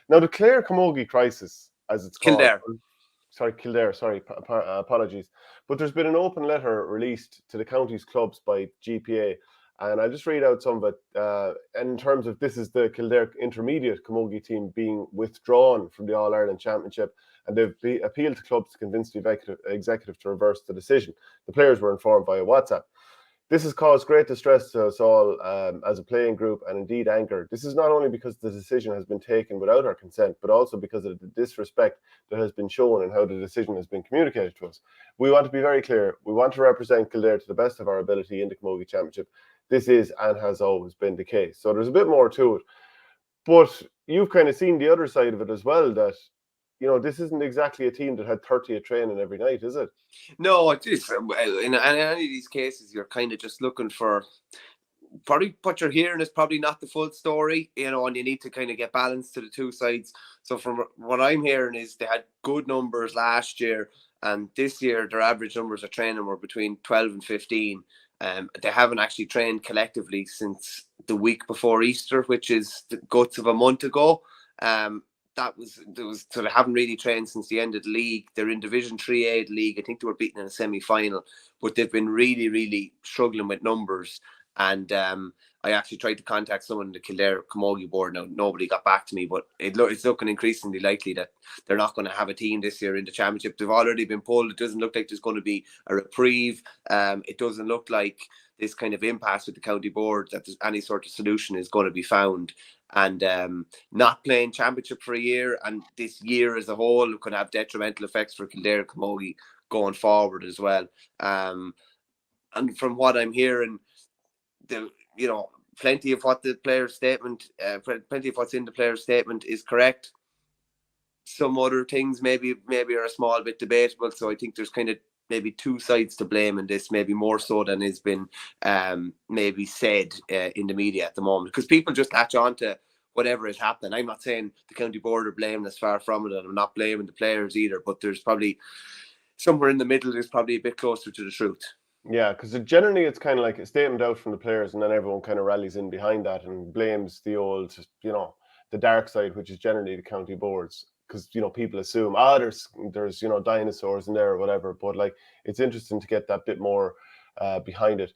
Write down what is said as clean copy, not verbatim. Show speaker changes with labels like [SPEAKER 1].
[SPEAKER 1] Now, the Clare Camogie crisis, as it's called,
[SPEAKER 2] Kildare.
[SPEAKER 1] sorry, Kildare, sorry, apologies. But there's been an open letter released to the county's clubs by GPA, and I'll just read out some of it. In terms of this is the Kildare intermediate Camogie team being withdrawn from the All-Ireland Championship, and they've appealed to clubs to convince the executive to reverse the decision. The players were informed via WhatsApp. This has caused great distress to us all as a playing group and indeed anger. This is not only because the decision has been taken without our consent, but also because of the disrespect that has been shown and how the decision has been communicated to us. We want to be very clear. We want to represent Kildare to the best of our ability in the Camogie Championship. This is and has always been the case. So there's a bit more to it. But you've kind of seen the other side of it as well, that this isn't exactly a team that had 30 at training every night, is it?
[SPEAKER 2] No, it is. In any of these cases, you're kind of just looking for probably what you're hearing is probably not the full story, and you need to kind of get balance to the two sides. So from what I'm hearing is they had good numbers last year, and this year their average numbers of training were between 12 and 15. They haven't actually trained collectively since the week before Easter, which is the guts of a month ago. So they haven't really trained since the end of the league. They're in Division 3A league. I think they were beaten in a semi-final, but they've been really, really struggling with numbers. And I actually tried to contact someone in the Kildare Camogie board. Now, nobody got back to me, but it's looking increasingly likely that they're not going to have a team this year in the championship. They've already been pulled. It doesn't look like there's going to be a reprieve. It doesn't look like this kind of impasse with the county board, that there's any sort of solution is going to be found. And not playing championship for a year, and this year as a whole could have detrimental effects for Kildare Camogie going forward as well. And from what I'm hearing, plenty of what the player's statement, plenty of what's in the player's statement is correct. Some other things maybe are a small bit debatable. So I think there's kind of maybe two sides to blame in this, maybe more so than has been maybe said in the media at the moment, because people just latch on to whatever is happening. I'm not saying the county board are blaming us, far from it, and I'm not blaming the players either, but there's probably somewhere in the middle is probably a bit closer to the truth.
[SPEAKER 1] Yeah, because generally it's kind of like a statement out from the players, and then everyone kind of rallies in behind that and blames the old, the dark side, which is generally the county boards. Because people assume, there's dinosaurs in there or whatever. But like, it's interesting to get that bit more behind it.